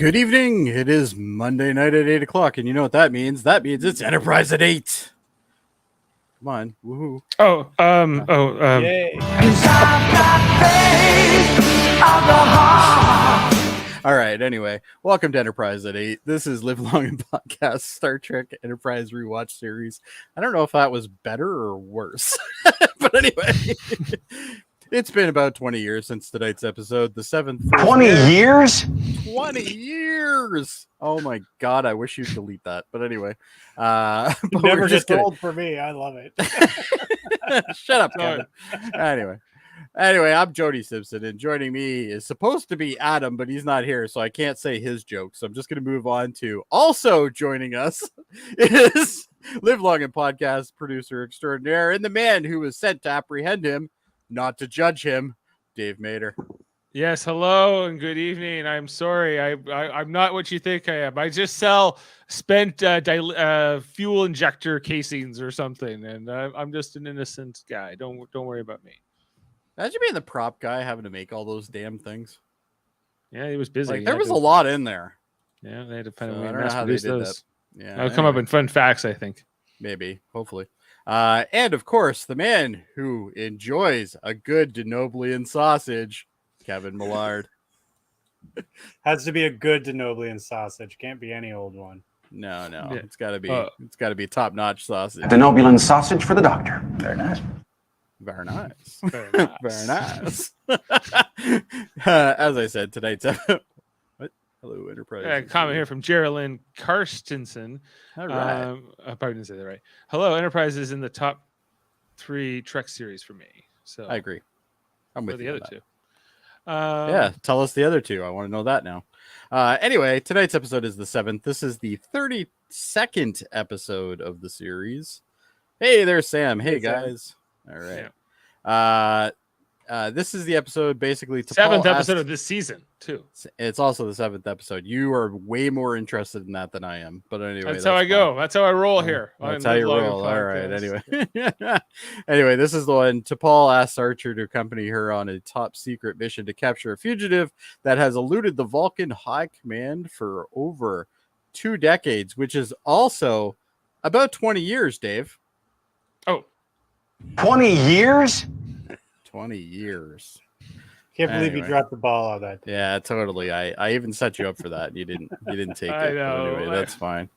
Good evening. It is Monday night at 8 o'clock, and you know what that means? That means it's Enterprise at 8. Come on. Woohoo. Yay. All right, anyway. Welcome to Enterprise at 8. This is Live Long and Podcast Star Trek Enterprise Rewatch series. I don't know if that was better or worse. But anyway, it's been about 20 years since tonight's episode, the 7th. 20 years? 20 years! Oh my god, I wish you'd delete that. But anyway. But Never just old for me. I love it. Shut up, Kevin. Anyway, I'm Jody Simpson, and joining me is supposed to be Adam, but he's not here, so I can't say his joke. So I'm just going to move on to also joining us is Live Long and Podcast producer extraordinaire and the man who was sent to apprehend him, not to judge him, Dave Mater. Yes, hello and good evening. I'm sorry, I'm not what you think I am. I just sell spent fuel injector casings or something, and I'm just an innocent guy. Don't worry about me. Imagine being the prop guy having to make all those damn things. Yeah, he was busy. Like, there was a lot in there. Yeah, they had to find a way I to don't know mass how they produce did those. that. Yeah, That'll come up in fun facts, I think. Maybe, hopefully. And of course, the man who enjoys a good Denoblian sausage, Kevin Millard. Has to be a good Denoblian sausage. Can't be any old one. No, Yeah. it's got to be top-notch sausage. Denobulan sausage for the doctor. Very nice. Very nice. Very nice. Very nice. As I said, tonight's episode. What? Hello, Enterprise. Comment here from Geraldine Karstensen. All right. I probably didn't say that right. Hello, Enterprise is in the top 3 Trek series for me. So I agree. I'm with the you other on that. two. Yeah, tell us the other two. I want to know that now. Anyway, tonight's episode is the 7th. This is the 32nd episode of the series. Hey, there's Sam. Hey, guys. All right. Yeah. This is the episode basically. 7th episode of this season, too. It's also the 7th episode. You are way more interested in that than I am. But anyway, that's how I go. That's how I roll here. That's how you roll. All right. Anyway, anyway, this is the one. T'Pol asks Archer to accompany her on a top secret mission to capture a fugitive that has eluded the Vulcan High Command for over 2 decades, which is also about 20 years, Dave. Oh, 20 years? 20 years. Can't believe you dropped the ball on that. Yeah, totally. I even set you up for that. You didn't take it. I know. But anyway, that's fine.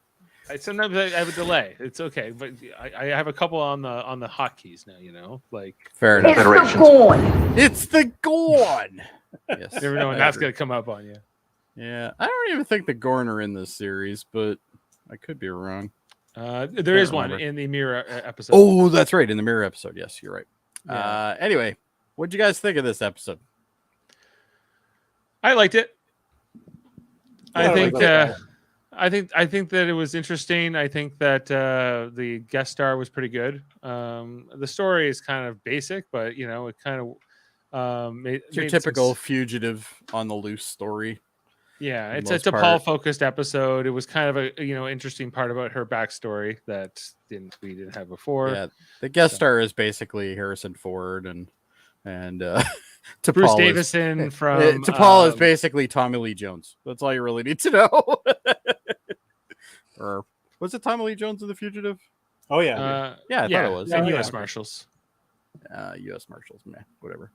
Sometimes I have a delay. It's okay, but I have a couple on the hotkeys now. You know, like fair enough. It's the Gorn. It's the Gorn. Yes. You never know when that's gonna come up on you. Yeah, I don't even think the Gorn are in this series, but I could be wrong. There is one in the mirror episode. Oh, that's right, in the mirror episode. Yes, you're right. Yeah. Anyway, what'd you guys think of this episode? I liked it. I think that it was interesting. I think that the guest star was pretty good. The story is kind of basic, but you know, it kind of made typical fugitive on the loose story. Yeah, it's a T'Pol focused episode. It was kind of a interesting part about her backstory that we didn't have before. Yeah, the guest star is basically Harrison Ford and T'Pol Bruce Davison from T'Pol is basically Tommy Lee Jones. That's all you really need to know. Or was it Tommy Lee Jones in The Fugitive? Oh yeah, I thought it was. And U.S. Marshals. U.S. Marshals, man, whatever.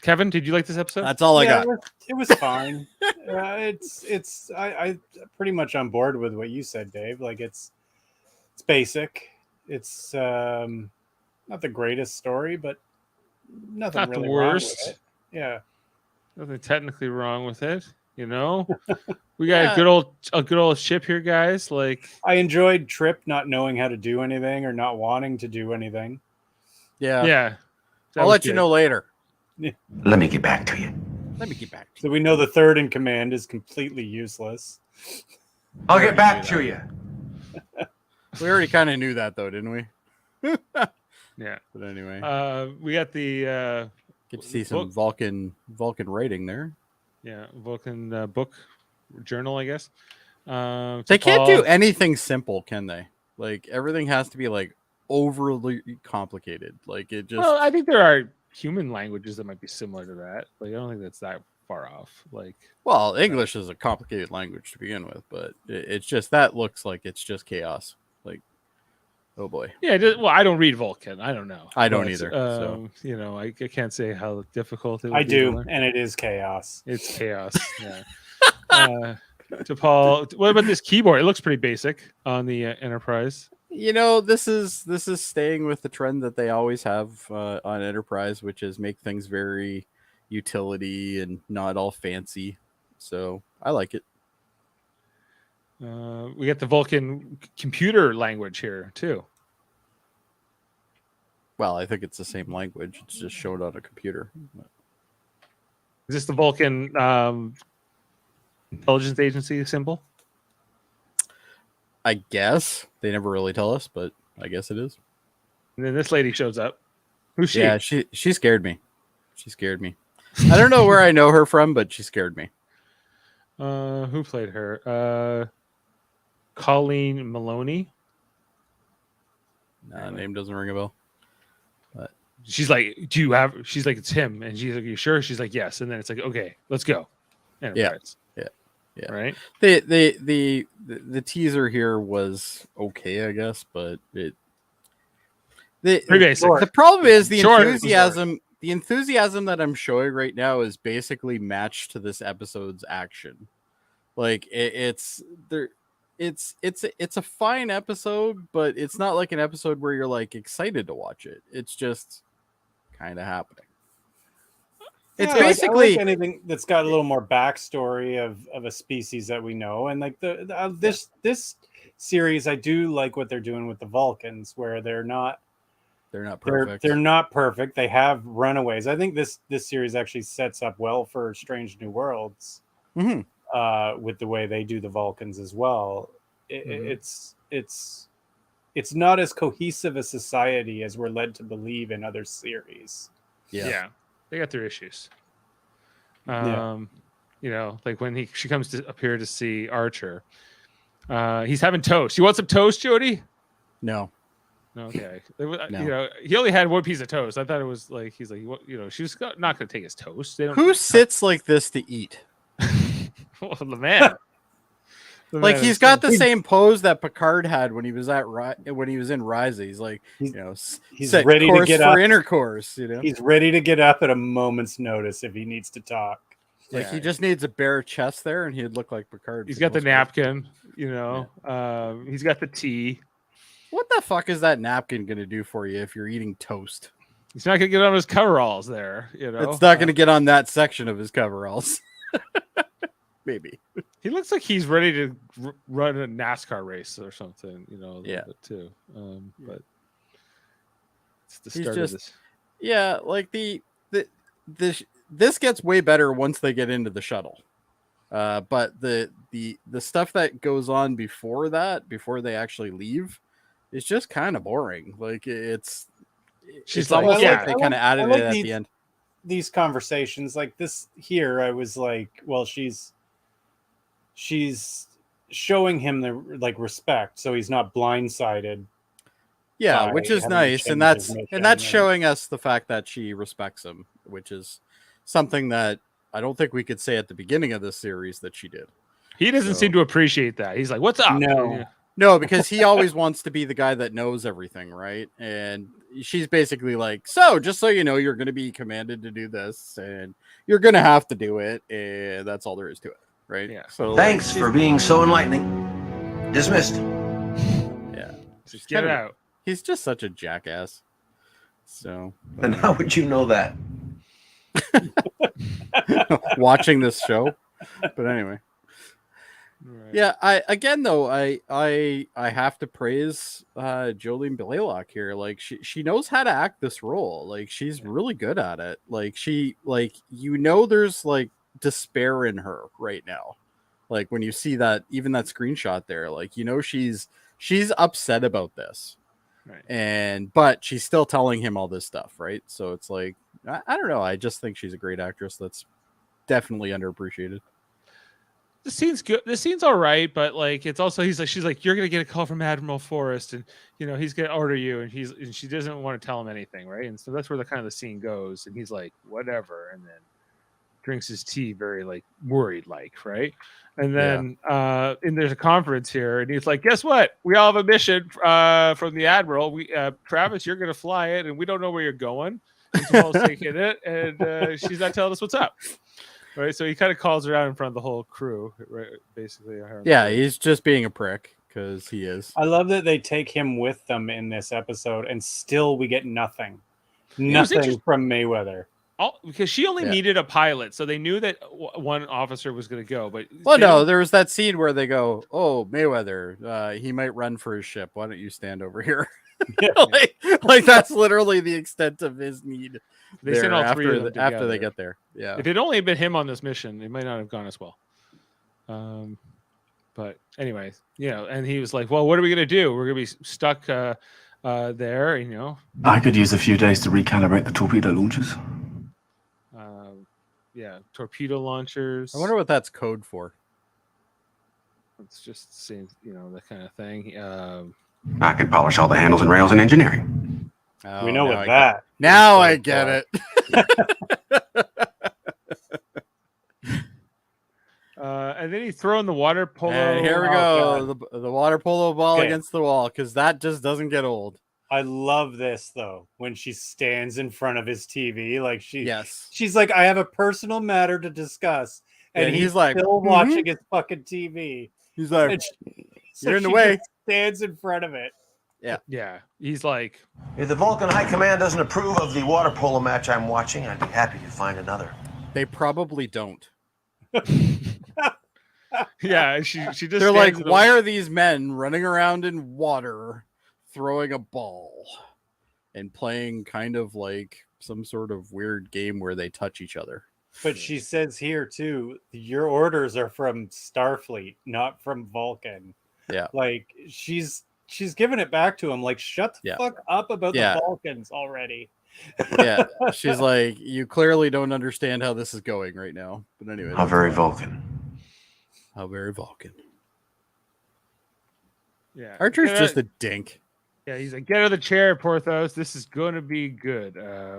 Kevin, did you like this episode? That's all I got. It was fine. I pretty much on board with what you said, Dave. Like it's basic. It's not the greatest story, but nothing not really the worst. wrong with it. Yeah, nothing technically wrong with it. You know, we got a good old ship here, guys. Like I enjoyed Trip not knowing how to do anything or not wanting to do anything. Yeah. I'll let you know later. Let me get back to you. So we know the third in command is completely useless. I'll get back to you. We already kind of knew that, though, didn't we? Yeah. But anyway, we got the get to see some Vulcan writing there. Yeah, Vulcan book journal, I guess. They can't do anything simple, can they? Like everything has to be like overly complicated. Like it just. Well, I think there are human languages that might be similar to that. Like I don't think that's that far off. Like, Well, English is a complicated language to begin with, but it's just that looks like it's just chaos. Like, oh boy. yeah. Well, I don't read Vulcan. I don't know. I don't either, so. You know, I can't say how difficult it would I be to do, learn. and it is chaos. It's chaos. Yeah. To Paul, what about this keyboard? It looks pretty basic on the Enterprise. You know, this is staying with the trend that they always have on Enterprise, which is make things very utility and not all fancy. So I like it. We get the Vulcan computer language here too. Well, I think it's the same language. It's just shown on a computer. Is this the Vulcan intelligence agency symbol? I guess they never really tell us, but I guess it is. And then this lady shows up. Who's she? Yeah, she scared me. She scared me. I don't know where I know her from, but she scared me. Who played her? Colleen Maloney. Nah, name doesn't ring a bell. But She's like, "Do you have?" She's like, "It's him," and she's like, "You sure?" She's like, "Yes." And then it's like, "Okay, let's go." Enterprise. Yeah. Right. The teaser here was okay, I guess, but Pretty basic. the problem is the Short. enthusiasm. The enthusiasm that I'm showing right now is basically matched to this episode's action. Like it's a fine episode, but it's not like an episode where you're like excited to watch it. It's just kind of happening. It's Yeah, basically I like anything that's got a little more backstory of a species that we know, and like this series, I do like what they're doing with the Vulcans, where they're not perfect. They're not perfect. They have runaways. I think this series actually sets up well for Strange New Worlds, with the way they do the Vulcans as well. It's not as cohesive a society as we're led to believe in other series. Yeah. They got their issues. Yeah. You know, like when she comes up here to see Archer, he's having toast. You want some toast, Jody? No. Okay. No. You know, he only had one piece of toast. I thought it was like he's like, you know, she's not going to take his toast. Who sits like this to eat? Well, the man. Like he's got the same pose that Picard had when he was in Risa. He's like, you know, he's set ready course to get for up. intercourse. You know, He's ready to get up at a moment's notice if he needs to talk. like he just needs a bare chest there, and he'd look like Picard. He's got the napkin. You know, he's got the tea. What the fuck is that napkin going to do for you if you're eating toast? He's not going to get on his coveralls there. You know, It's not going to get on that section of his coveralls. Maybe. He looks like he's ready to run a NASCAR race or something, you know, a little bit too. But it's the start of this. Yeah, like this gets way better once they get into the shuttle. But the stuff that goes on before that, before they actually leave, is just kind of boring. Like she's almost like they kind of added it at the end. These conversations like this here, I was like, well, she's showing him the respect, so he's not blindsided. Yeah, which is nice, and that's showing us the fact that she respects him, which is something that I don't think we could say at the beginning of this series that she did. He doesn't seem to appreciate that. He's like, "What's up?" No, because he always wants to be the guy that knows everything, right? And she's basically like, "So, just so you know, you're going to be commanded to do this, and you're going to have to do it, and that's all there is to it." Right. Yeah. So Thanks for being so enlightening. Dismissed. Yeah. Just get it out. He's just such a jackass. So. And how would you know that? Watching this show, but anyway. Right. Yeah. I have to praise Jolene Blaylock here. Like she knows how to act this role. Like she's really good at it. Like there's like despair in her right now, like when you see that, even that screenshot there, like, you know, she's upset about this, right? But she's still telling him all this stuff, right? So it's like, I don't know, I just think she's a great actress that's definitely underappreciated. The scene's good. The scene's all right, but like it's also she's like, you're gonna get a call from Admiral Forrest, and you know he's gonna order you, and she doesn't want to tell him anything, right? And so that's where the scene goes, and he's like, whatever, and then drinks his tea very like worried, like right. And then and there's a conference here, and he's like, "Guess what? We all have a mission from the admiral. We Travis, you're gonna fly it, and we don't know where you're going." And Jamal's taking it, and she's not telling us what's up. Right, so he kind of calls her out in front of the whole crew, right? Basically, yeah, he's just being a prick because he is. I love that they take him with them in this episode, and still we get nothing from Mayweather. Because she only needed a pilot, so they knew that one officer was going to go. But there was that scene where they go, "Oh, Mayweather, he might run for his ship. Why don't you stand over here?" like that's literally the extent of his need. They sent all three of them after they get there. Yeah. If it only had been him on this mission, it might not have gone as well. But anyway, and he was like, "Well, what are we gonna do? We're gonna be stuck there, I could use a few days to recalibrate the torpedo launchers." Torpedo launchers. I wonder what that's code for. It's just saying, that kind of thing. I could polish all the handles and rails in engineering. We know what that. Now I get it. And then he's throwing the water polo. And here we go. The water polo ball against the wall, because that just doesn't get old. I love this though, when she stands in front of his TV, like she's like, "I have a personal matter to discuss," and he's like still watching his fucking TV. He's like, "You're in the way." Stands in front of it. Yeah. He's like, If the Vulcan High Command doesn't approve of the water polo match I'm watching, I'd be happy to find another. They probably don't. Yeah, she just. They're like, "Why are these men running around in water, throwing a ball, and playing kind of like some sort of weird game where they touch each other?" But she says here too, your orders are from Starfleet, not from Vulcan. Yeah, like she's giving it back to him. Like, shut the fuck up about the Vulcans already. Yeah, she's like, "You clearly don't understand how this is going right now." But anyway, how very Vulcan. How very Vulcan. Yeah, Archer's just a dink. Yeah, he's like, "Get out of the chair, Porthos. This is going to be good." I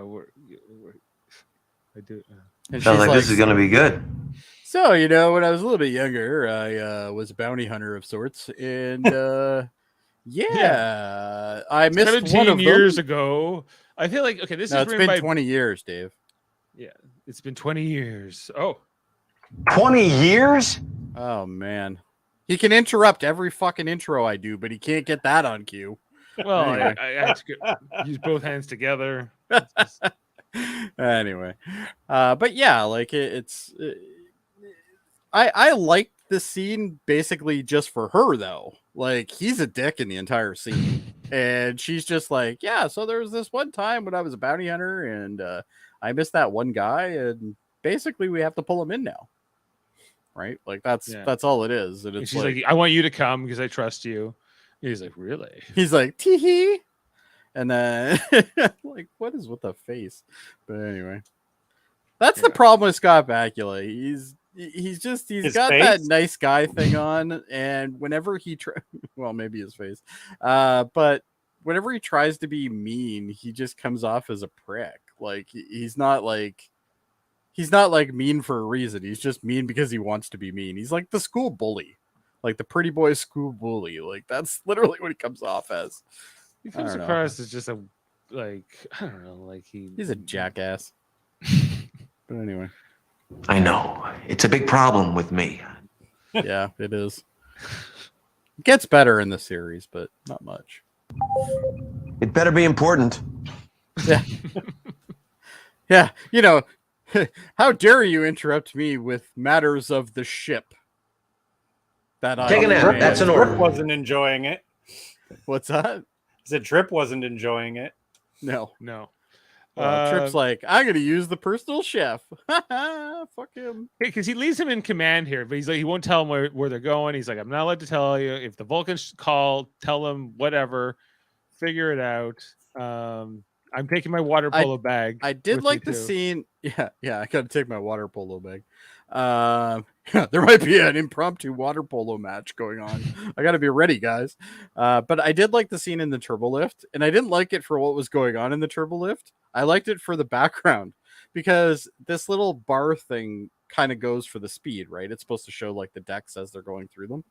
do. Sounds like this is going to be good. So, when I was a little bit younger, I was a bounty hunter of sorts, and I missed 17 one of years them. ago. I feel like this is it's been 20 years, Dave. Yeah, it's been 20 years. Oh, 20 years? Oh man, he can interrupt every fucking intro I do, but he can't get that on cue. Well, anyway. I had to use both hands together. Anyway, but yeah, like I like the scene basically just for her though. Like, he's a dick in the entire scene, and she's just like, "Yeah, so there was this one time when I was a bounty hunter, and I missed that one guy, and basically we have to pull him in now." Right? Like that's all it is. And it's she's like, "I want you to come because I trust you." He's like, "Really?" He's like, "Tee-hee." And then like, what is with the face? But anyway, that's the problem with Scott Bakula. He's got face? That nice guy thing on, and whenever he well, maybe his face, but whenever he tries to be mean, he just comes off as a prick. Like, he's not like mean for a reason. He's just mean because he wants to be mean. He's like the school bully, like the pretty boy school bully. Like, that's literally what he comes off as. He comes across as just I don't know, like he's a jackass. But anyway, I know it's a big problem with me. Yeah, it is. It gets better in the series, but not much. It better be important. Yeah. Yeah, how dare you interrupt me with matters of the ship? Take a nap. That's an order. Trip wasn't enjoying it. What's that? I said Trip wasn't enjoying it. No. Trip's like, "I'm going to use the personal chef." Fuck him. Because he leaves him in command here, but he's like, he won't tell him where they're going. He's like, "I'm not allowed to tell you. If the Vulcans call, tell them whatever. Figure it out. I'm taking my water polo bag." I did like the scene. Yeah, I got to take my water polo bag. There might be an impromptu water polo match going on. I got to be ready, guys. But I did like the scene in the turbo lift, and I didn't like it for what was going on in the turbo lift. I liked it for the background, because this little bar thing kind of goes for the speed, right? It's supposed to show like the decks as they're going through them,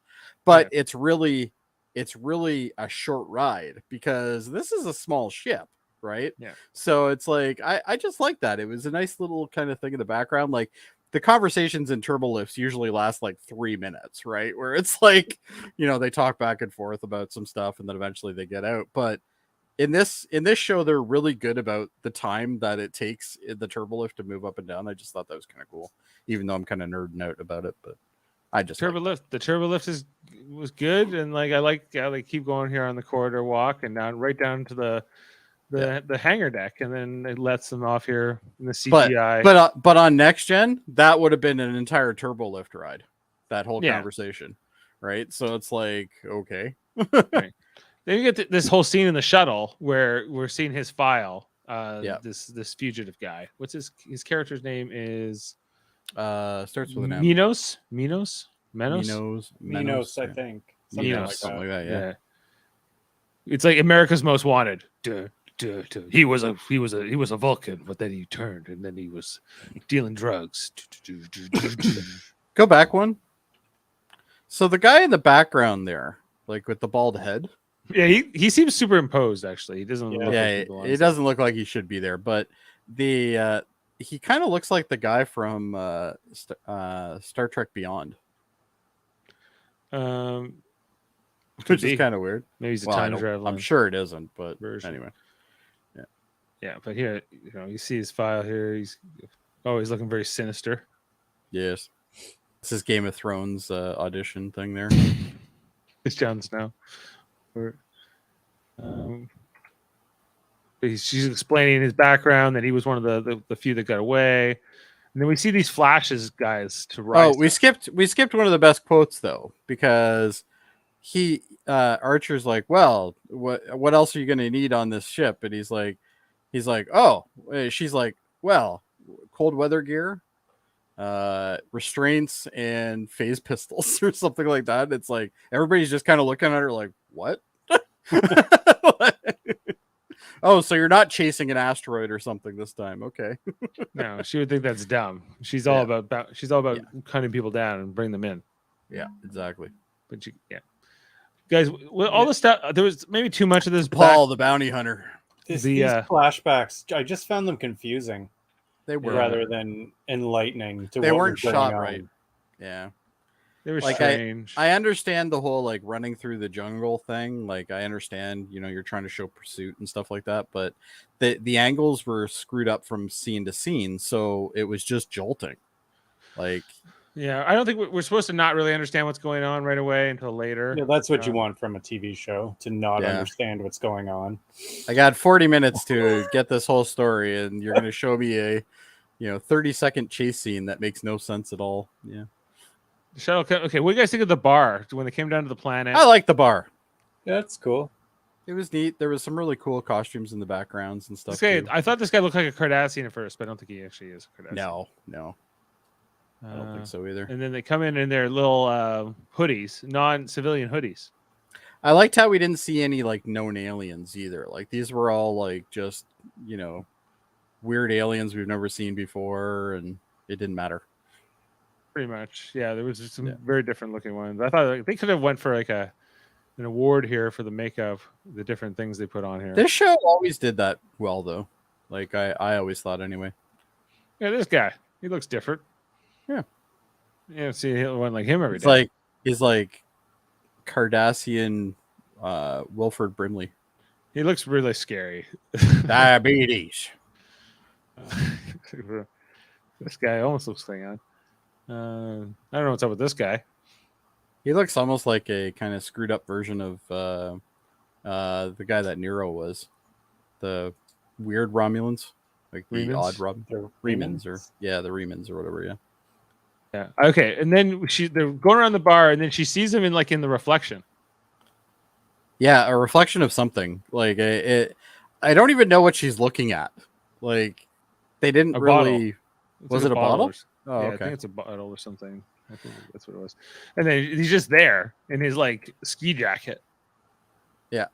but it's really a short ride because this is a small ship, right? Yeah. So it's like I just like that. It was a nice little kind of thing in the background. Like the conversations in turbo lifts usually last like 3 minutes, right? Where it's like, they talk back and forth about some stuff and then eventually they get out. But in this show, they're really good about the time that it takes in the turbo lift to move up and down. I just thought that was kind of cool, even though I'm kind of nerding out about it. But I just the turbo lift was good, and like I like how they keep going here on the corridor walk and right down to the hangar deck, and then it lets them off here in the CGI. But on next gen, that would have been an entire turbo lift ride, that whole conversation, right? So it's like, okay. Right. Then you get this whole scene in the shuttle where we're seeing his file. This fugitive guy. What's his character's name is? Starts with an M. Minos, I think. Something like that. Yeah. It's like America's Most Wanted. He was a Vulcan, but then he turned and then he was dealing drugs. Go back one. So the guy in the background there, like with the bald head. Yeah, he seems superimposed. Actually, he doesn't. It doesn't look like he should be there, but he kind of looks like the guy from Star Trek Beyond. Which is kind of weird. Maybe he's a time traveler. I'm sure it isn't, but anyway. Yeah, but here, you see his file here. He's looking very sinister. Yes. This is Game of Thrones audition thing there. It's Jon Snow. She's explaining his background, that he was one of the few that got away, and then we see these flashes, guys, to rise. Oh, we skipped one of the best quotes though, because Archer's like, well, what else are you going to need on this ship? And he's like, oh, she's like, well, cold weather gear, restraints, and phase pistols or something like that. It's like everybody's just kind of looking at her like, what? Oh, so you're not chasing an asteroid or something this time? Okay. No, she would think that's dumb. She's all about hunting people down and bring them in. Yeah, exactly. But guys, all the stuff, there was maybe too much of this. Paul, the bounty hunter. These flashbacks, I just found them confusing. They were, rather than enlightening. They weren't shot right. Yeah. They were like strange. I understand the whole like running through the jungle thing. Like I understand, you're trying to show pursuit and stuff like that, but the angles were screwed up from scene to scene, so it was just jolting. Like, yeah, I don't think we're supposed to not really understand what's going on right away until later. Yeah, that's what you want from a TV show, to not understand what's going on. I got 40 minutes to get this whole story, and you're going to show me a 30-second chase scene that makes no sense at all. Yeah. Shuttle. Okay, what do you guys think of the bar when they came down to the planet? I like the bar. Yeah, that's cool. It was neat. There was some really cool costumes in the backgrounds and stuff. I thought this guy looked like a Cardassian at first, but I don't think he actually is a Cardassian. No. I don't think so either. And then they come in their little hoodies, non-civilian hoodies. I liked how we didn't see any like known aliens either. Like these were all like just, weird aliens we've never seen before, and it didn't matter. Pretty much. Yeah, there was just some very different looking ones. I thought they could have went for like an award here for the makeup, the different things they put on here. This show always did that well though. Like I always thought anyway. Yeah, this guy, he looks different. Yeah. Yeah, see one like him every day. He's like Cardassian Wilford Brimley. He looks really scary. Diabetes. This guy almost looks Klingon. I don't know what's up with this guy. He looks almost like a kind of screwed up version of the guy that Nero was. The weird Romulans. Like the Remans? odd Remans or the Remans or whatever, yeah. Yeah. Okay. And then they're going around the bar, and then she sees him in the reflection. Yeah, a reflection of something. Like I don't even know what she's looking at. Like they didn't really. Bottle. Was it a bottle? Oh, yeah, okay. I think it's a bottle or something. I think that's what it was. And then he's just there in his like ski jacket. Yeah.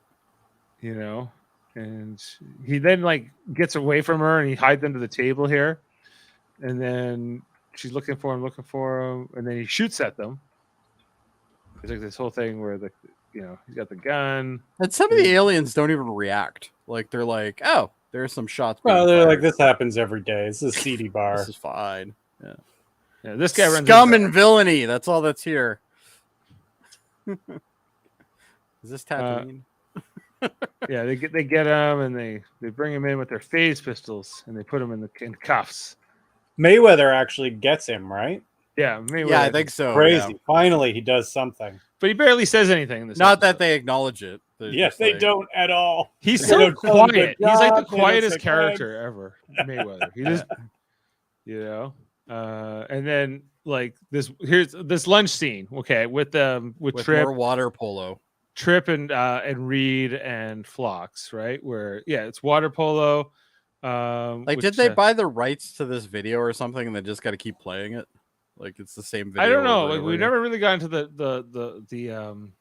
And he then like gets away from her and he hides under the table here. and then she's looking for him, and then he shoots at them. It's like this whole thing where he's got the gun. And some of the aliens don't even react. Like they're like, "Oh, there's some shots." Well, they're like, fired. this happens every day. It's a seedy bar. This is fine. Yeah. This guy runs scum and villainy. That's all that's here. Is this Tatooine? Yeah, they get him and they bring him in with their phase pistols and they put him in cuffs. Mayweather actually gets him, right? Yeah, Mayweather. Yeah, I think so. Crazy. Yeah. Finally, he does something. But he barely says anything in this Not episode. that they acknowledge it. Yes, they don't at all. He's They so don't tell him quiet. good He's like the job, they don't quietest say character ever, Mayweather. He just, and then like here's this lunch scene. Okay, with Trip, more water polo. Trip and Reed and Phlox, right? Where it's water polo. Did they buy the rights to this video or something, and they just got to keep playing it? Like it's the same video. I don't know. over Like and we over never really got into the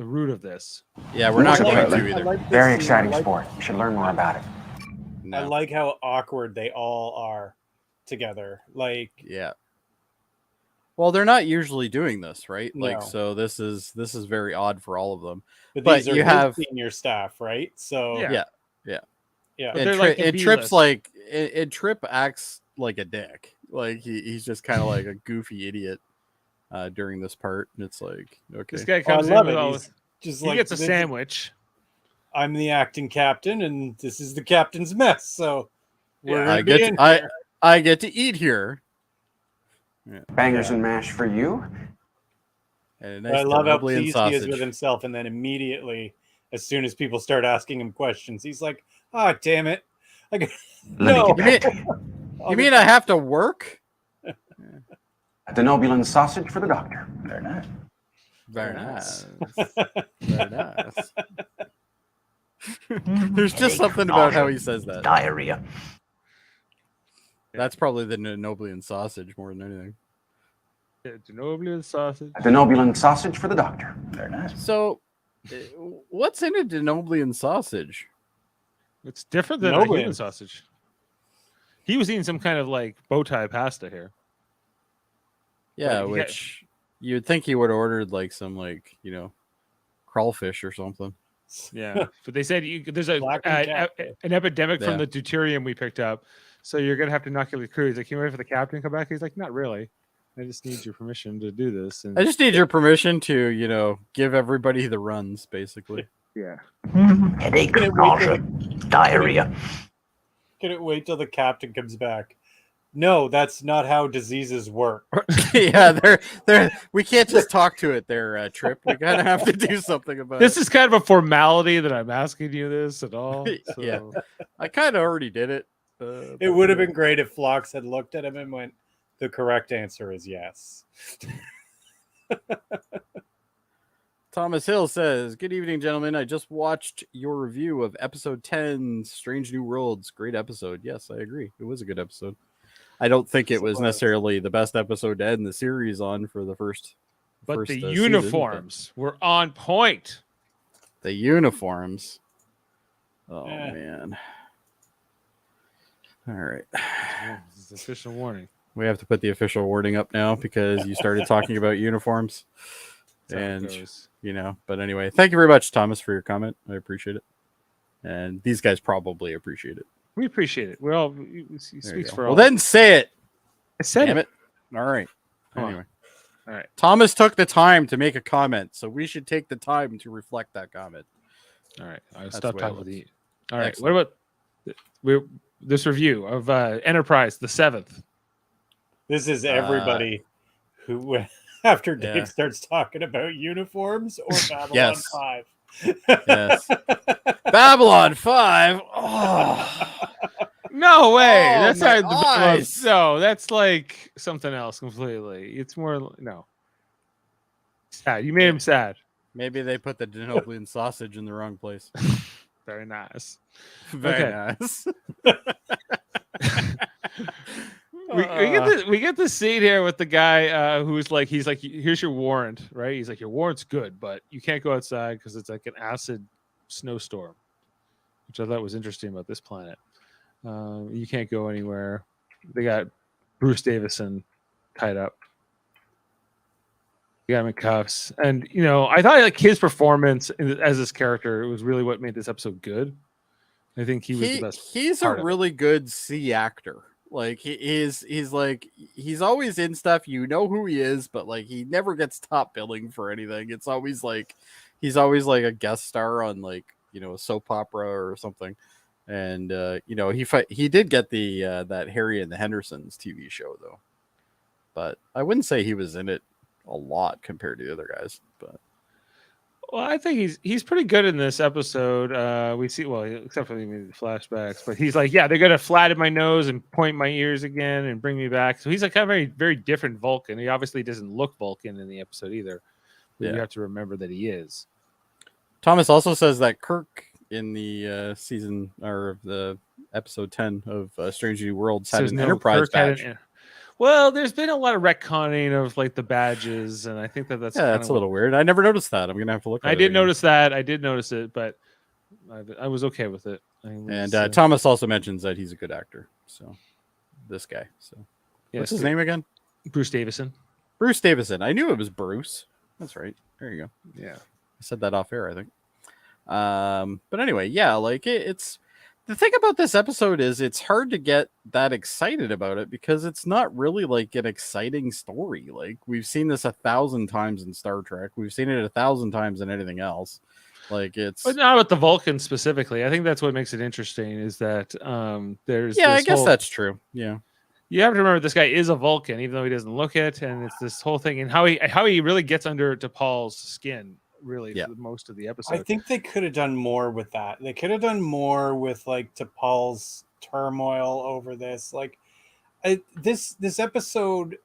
root of this. Yeah, we're not going to Absolutely. either. Very exciting sport. You should learn more about it. No. I like how awkward they all are together. Like, Yeah. Well, they're not usually doing this, right? Like, No. so this is very odd for all of them. but But these are you his have- senior staff, right? So Yeah. Yeah. yeah. But And, they're like the and Trip's B-list. like, and Trip acts like a dick. Like he's just kind of like a goofy idiot during this part, and it's like, okay, This guy Oh, I comes in love with it. all He's just he like, gets a this- sandwich. I'm the acting captain, and this is the captain's mess. So we're I gonna be in here. I get to eat here. Bangers and mash for you. And a But nice I love how Dublin pleased he is sausage. with himself, and then immediately, as soon as people start asking him questions, he's like, "Ah, damn it! I got, no." You mean I have to work? A Denobulan sausage for the doctor. Very nice. Very nice. Very nice. There's just something about how he says that. Diarrhea. That's probably the Noblian sausage more than anything. Denobulan sausage. A Denobulan sausage for the doctor. Very nice. So, what's in a Denoblian sausage? It's different than a Denobulan. human sausage. He was eating some kind of like bow tie pasta here. Yeah, But which you'd think he would have ordered like some crawfish or something. Yeah, but they said there's Blackened an epidemic Yeah. from the deuterium we picked up, so you're gonna have to inoculate the crew. He's like, "Can you wait for the captain to come back?" He's like, "Not really. I just need your permission to do this." And I just need your permission to, give everybody the runs, basically. yeah, Headache, Couldn't wait nausea, till- diarrhea. Couldn't wait till the captain comes back. No, that's not how diseases work. Yeah, they're we can't just talk to it there, Trip. We gotta have to do something about this it. is kind of a formality that I'm asking you this at all. So. Yeah. I kind of already did it. It but, would have been great if Phlox had looked at him and went, "The correct answer is yes." Thomas Hill says, "Good evening, gentlemen. I just watched your review of episode 10, Strange New Worlds. Great episode." Yes, I agree. It was a good episode. I don't think it was necessarily the best episode to end the series on for the first. But first, the season, uniforms were on point. but the uniforms. Oh Yeah. man. All right. This is official warning. We have to put the official wording up now because you started talking about uniforms. That's how it And goes. but anyway, thank you very much, Thomas, for your comment. I appreciate it. And these guys probably appreciate it. We appreciate it. We're all he There you speaks go. for well, all. then say it. I said Damn it. it. All right. Come on. Anyway. All right. Thomas took the time to make a comment, so we should take the time to reflect that comment. All right. I'll That's stop the way talking it with looks. you. All right. Excellent. What about this review of Enterprise, the 7th? This is everybody who, after Dave yeah. starts talking about uniforms or Babylon Yes. 5. Yes. Babylon 5. Oh. No way. Oh, That's my not eyes. no. That's like something else completely. It's more no. Sad. You made him sad. Maybe they put the Denoblian sausage in the wrong place. Very nice. Very Okay. nice. We get the scene here with the guy he's like, here's your warrant, right? He's like, your warrant's good, but you can't go outside because it's like an acid snowstorm, which I thought was interesting about this planet. You can't go anywhere. They got Bruce Davison tied up. He got him in cuffs, and I thought like his performance as this character was really what made this episode good. I think he was the best. He's a really good C actor. Like he's always in stuff. You know who he is, but like he never gets top billing for anything. It's always like he's always like a guest star on like a soap opera or something. And he did get the that Harry and the Hendersons TV show though, but I wouldn't say he was in it a lot compared to the other guys. But I think he's pretty good in this episode. We see except for maybe the flashbacks, but he's like, they're gonna flatten my nose and point my ears again and bring me back. So he's like a very, very different Vulcan. He obviously doesn't look Vulcan in the episode either. But you have to remember that he is. Thomas also says that Kirk in the season or the episode 10 of Strange New Worlds had an Enterprise badge. Well, there's been a lot of retconning of like the badges, and I think that's that's a little weird. I never noticed that. I'm gonna have to look. I did notice that. I did notice it, but I was okay with it. And Thomas also mentions that he's a good actor. So this guy. So what's his name again? Bruce Davison. Bruce Davison. I knew it was Bruce. That's right. There you go. Yeah, I said that off air, I think. But anyway, like it's. The thing about this episode is it's hard to get that excited about it because it's not really like an exciting story. Like we've seen this 1,000 times in Star Trek. We've seen it 1,000 times in anything else. Like but not with the Vulcans specifically. I think that's what makes it interesting is that there's I guess that's true. Yeah. You have to remember this guy is a Vulcan, even though he doesn't look it, and it's this whole thing and how he really gets under to Paul's skin. Really for most of the episode. I think they could have done more with that. They could have done more with like T'Pol's turmoil over this. Like this episode,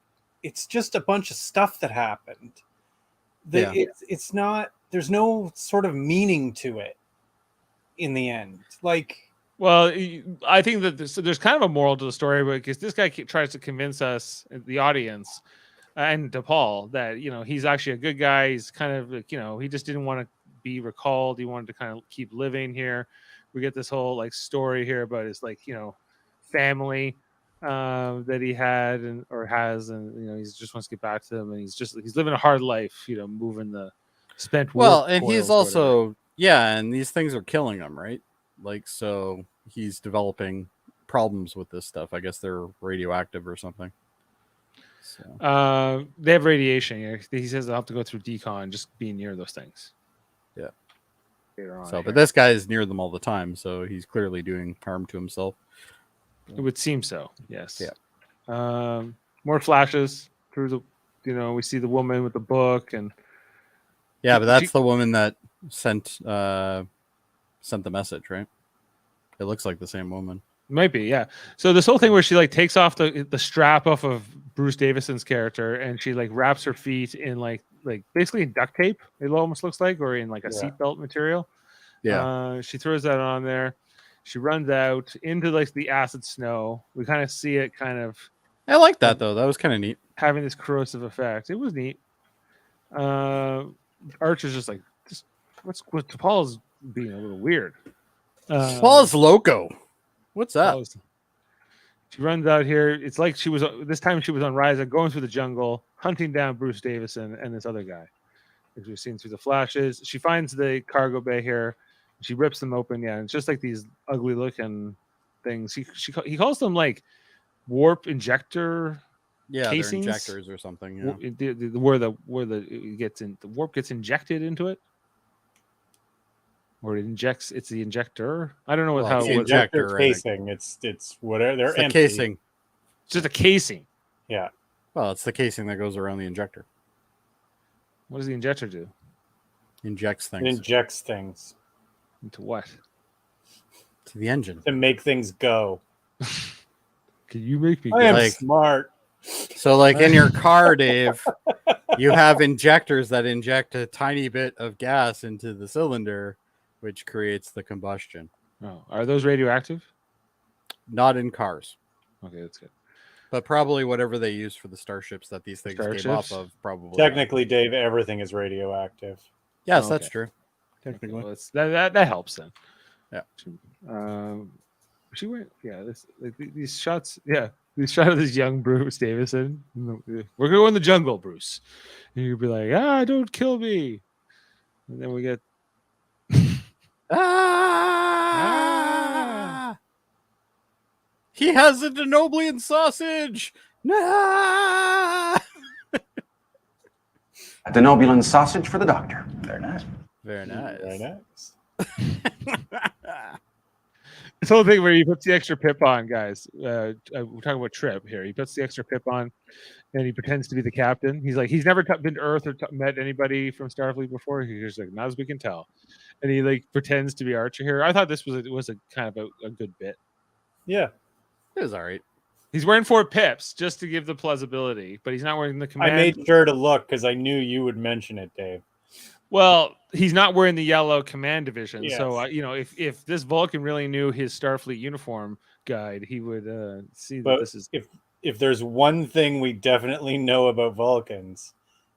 it's just a bunch of stuff that happened. It's not. There's no sort of meaning to it in the end. Like, well, I think that there's kind of a moral to the story because this guy tries to convince us, the audience. And T'Pol that he's actually a good guy. He's kind of like, he just didn't want to be recalled. He wanted to kind of keep living here. We get this whole like story here about his like family that he had or has, and he just wants to get back to them. And he's living a hard life, moving the spent. And he's also and these things are killing him, right? Like so he's developing problems with this stuff. I guess they're radioactive or something. So. They have radiation. He says they'll have to go through decon just being near those things. Yeah. But this guy is near them all the time, so he's clearly doing harm to himself. It would seem so. Yes. Yeah. More flashes through the. We see the woman with the book and. Yeah, but that's the woman that sent the message, right? It looks like the same woman. Might be, yeah. So this whole thing where she like takes off the strap off of Bruce Davison's character and she like wraps her feet in like basically duct tape. It almost looks like, or in like a seatbelt material. Yeah. She throws that on there. She runs out into like the acid snow. We kind of see it kind of. I like that though. That was kind of neat. Having this corrosive effect. It was neat. Archer's just like, what's T'Pol's being a little weird. T'Pol's loco. What's up? She runs out here. It's like this time she was on Ryza, going through the jungle, hunting down Bruce Davison and this other guy. As we've seen through the flashes, she finds the cargo bay here. She rips them open. Yeah, and it's just like these ugly looking things. He calls them like warp injector. Yeah, casings. they're injectors or something. Yeah. Where the warp gets injected into it. Or it injects. It's the injector. I don't know how it's the injector casing. It's whatever. They're the casing. It's just a casing. Yeah. Well, it's the casing that goes around the injector. What does the injector do? Injects things. It injects things. Into what? To the engine. To make things go. Can you make me? I am smart. So, like in your car, Dave, you have injectors that inject a tiny bit of gas into the cylinder, which creates the combustion. Oh, are those radioactive? Not in cars. Okay, that's good. But probably whatever they use for the starships that these things came off of, probably. Technically, Dave, everything is radioactive. Yes, that's true. Technically, that helps then. Yeah. She went. Yeah. These shots. Yeah. He's shot of this young Bruce Davison. We're gonna go in the jungle, Bruce. And you'd be like, don't kill me. And then we get He has a Denoblian sausage. Nah! A Denobulan sausage for the doctor. Very nice. Very nice. Very nice. this whole thing where he puts the extra pip on, guys. We're talking about Trip here. He puts the extra pip on, and he pretends to be the captain. He's like, he's never been to Earth or met anybody from Starfleet before. He's just like, not as we can tell, and he like pretends to be Archer here. I thought this was a kind of a good bit. Yeah, It was all right. He's wearing 4 pips just to give the plausibility, but he's not wearing the command. I made sure to look because I knew you would mention it, Dave. Well, he's not wearing the yellow command division. Yes. So, if this Vulcan really knew his Starfleet uniform guide, he would see that But this is. If there's one thing we definitely know about Vulcans,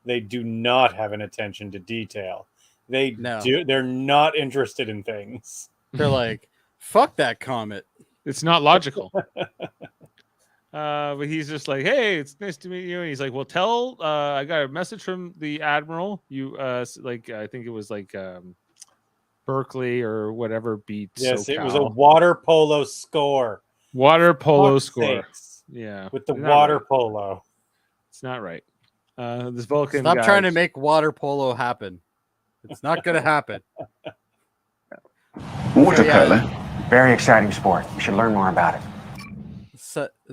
they do not have an attention to detail. They're not interested in things. They're like, fuck that comet. It's not logical. But he's just like, hey, it's nice to meet you. And he's like, well, I got a message from the Admiral. You, I think it was like Berkeley or whatever beat. Yes, SoCal. it was a water polo score. Water polo Fuck's score. sakes. Yeah. With the Not water right. polo. It's not right. This Vulcan. Stop guy, trying to make water polo happen. It's not going to happen. Water Yeah. polo. Very exciting sport. You should learn more about it.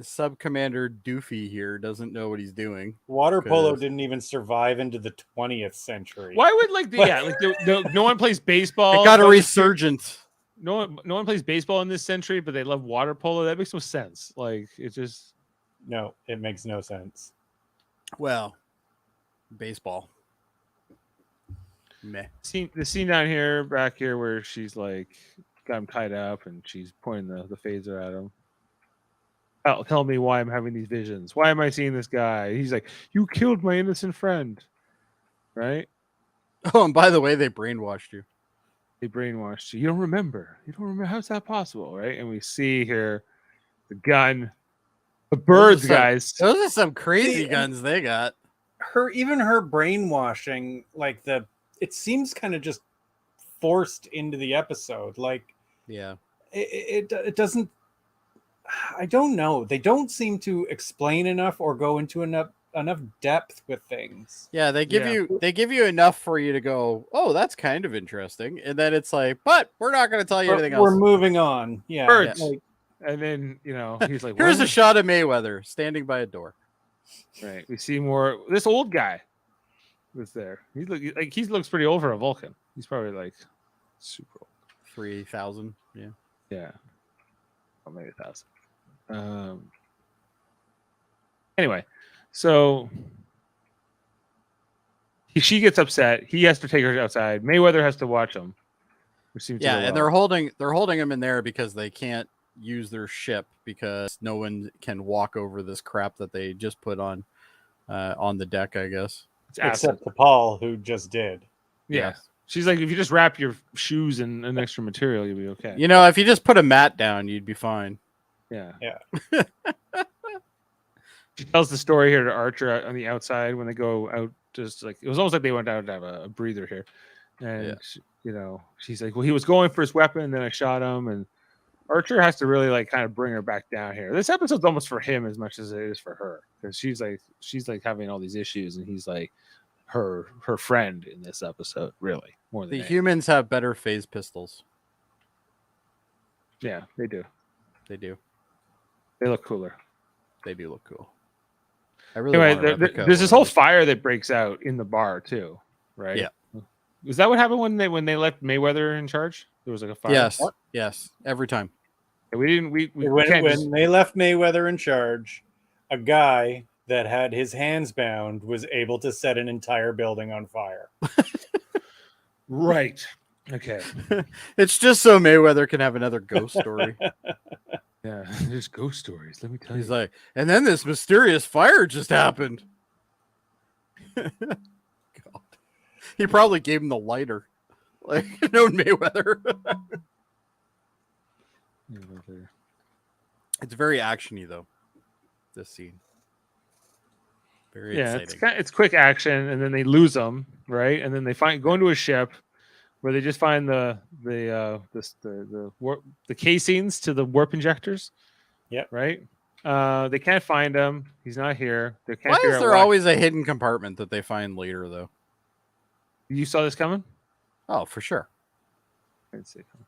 Sub Commander Doofy here doesn't know what he's doing. Water polo 'Cause- didn't even survive into the 20th century. Why would no one plays baseball? It got a but- resurgence. No one plays baseball in this century, but they love water polo. That makes no sense. Like it just No, it makes no sense. Well, baseball. Meh. the scene down here, back here, where she's like got him tied up and she's pointing the phaser at him. Tell me why I'm having these visions. Why am I seeing this guy? He's like, you killed my innocent friend, right? Oh, and by the way, they brainwashed you. They brainwashed you. You don't remember. How's that possible, right? And we see here the gun, the birds, guys. Those are some crazy guns they got. Her brainwashing, like it seems kind of just forced into the episode. Like Yeah. it doesn't. I don't know. They don't seem to explain enough or go into enough depth with things. Yeah, they give you enough for you to go, oh, that's kind of interesting, and then it's like, but we're not going to tell you anything else. We're moving on. Yeah. Birds. Like, And then he's like, Here's a "What?" shot of Mayweather standing by a door. Right. We see more. This old guy was there. He looks pretty old for a Vulcan. He's probably like super old. 3,000. Yeah. Yeah. Or maybe 1,000. Anyway, so she gets upset. He has to take her outside. Mayweather has to watch him. Which seems to Yeah, go and well. they're holding him in there because they can't use their ship because no one can walk over this crap that they just put on the deck, I guess. It's acid. except to Paul, who just did. Yeah. Yes. She's like, if you just wrap your shoes in an extra material, you'll be okay. You know, if you just put a mat down, you'd be fine. Yeah. Yeah. She tells the story here to Archer on the outside when they go out. Just like it was almost like they went out to have a breather here, and she's like, "Well, he was going for his weapon, then I shot him." And Archer has to really like kind of bring her back down here. This episode's almost for him as much as it is for her because she's like having all these issues, and he's like her friend in this episode, really more than The humans have better phase pistols. Yeah, they do. They do. They look cooler. They do look cool. I really Anyway, want a replica there's this of whole those. fire that breaks out in the bar too, right? Yeah. Was that what happened when they left Mayweather in charge? There was like a fire. Yes, yes, every time. We didn't. We When can't just- they left Mayweather in charge, a guy that had his hands bound was able to set an entire building on fire. right. Okay. It's just so Mayweather can have another ghost story. Yeah. There's ghost stories. Let me tell He's you. like, and then this mysterious fire just happened. God. He probably gave him the lighter. Like, no Mayweather. It's very actiony, though. this scene. Very Yeah, exciting. it's quick action, and then they lose them, right? And then they go into a ship where they just find the casings to the warp injectors. Yep. Right. They can't find him. He's not here. They can't Why figure is out there always a hidden compartment that they find later, though? You saw this coming? Oh, for sure. I didn't see it coming.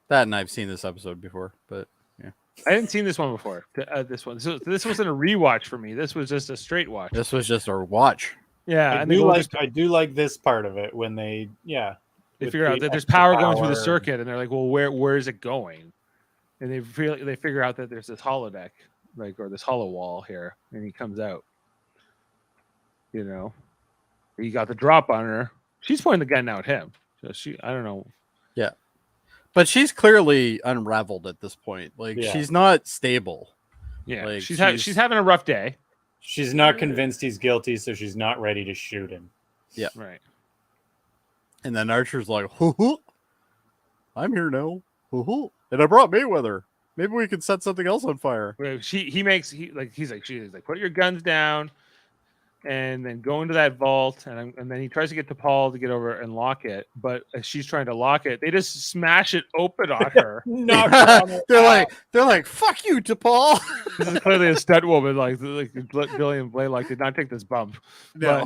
That, and I've seen this episode before, but yeah. I hadn't seen this one before. This one. So this wasn't a rewatch for me. This was just a straight watch. This was just a watch. Yeah, I do like this part of it when they figure out that there's power going through the circuit, and they're like, well, where is it going? And they figure out that there's this holodeck, or this hollow wall here, and he comes out. You know, he got the drop on her. She's pointing the gun now at him. So I don't know. Yeah. But she's clearly unraveled at this point. She's not stable. Yeah. She's having a rough day. She's not convinced he's guilty, so she's not ready to shoot him. Yeah. Right. And then Archer's like, hoo-hoo, I'm here now. Hoo-hoo. And I brought Mayweather. Maybe we could set something else on fire. He's like, put your guns down and then go into that vault. And then he tries to get to Paul to get over and lock it. But as she's trying to lock it, they just smash it open on her. They're like, fuck you, T'Pol. This is clearly a stunt woman. Like Billy and Blaylock did not take this bump. No,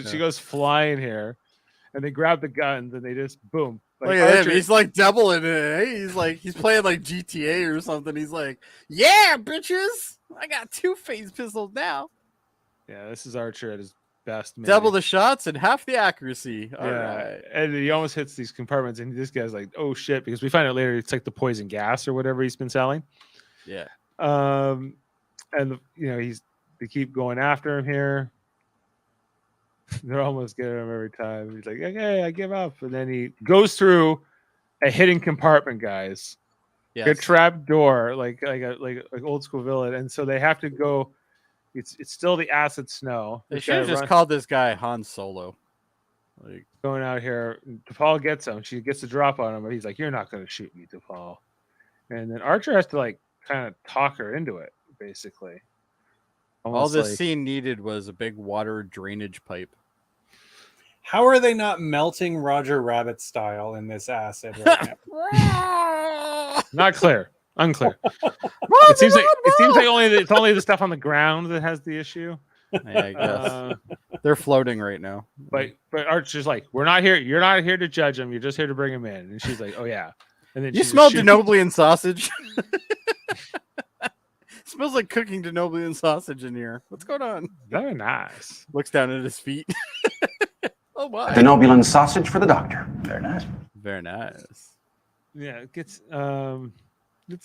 she goes flying here, and they grab the guns and they just boom. Look at him. He's like doubling it. He's playing like GTA or something. He's like, yeah, bitches. I got 2 phase pistols now. Yeah, this is Archer at his best. Maybe. Double the shots and half the accuracy. All right. And he almost hits these compartments, and this guy's like, "Oh shit!" Because we find out later it's like the poison gas or whatever he's been selling. Yeah. And they keep going after him here. They're almost getting him every time. He's like, "Okay, I give up," and then he goes through a hidden compartment, guys. Yes. A trap door, like old school villain, and so they have to go. It's still the acid snow. They should have just called this guy Han Solo. Like going out here, T'Pol gets him. She gets the drop on him, but he's like, "You're not going to shoot me, T'Pol." And then Archer has to kind of talk her into it, basically. All this scene needed was a big water drainage pipe. How are they not melting Roger Rabbit style in this acid right now? Not clear. Unclear. It seems like it's only the stuff on the ground that has the issue. Yeah, I guess they're floating right now. But Archer's like, "We're not here. You're not here to judge him. You're just here to bring him in." And she's like, "Oh yeah." And then you smell Denoblian sausage. Smells like cooking Denoblian sausage in here. What's going on? Very nice. Looks down at his feet. Oh my! Denobulan sausage for the doctor. Very nice. Very nice. Yeah, it gets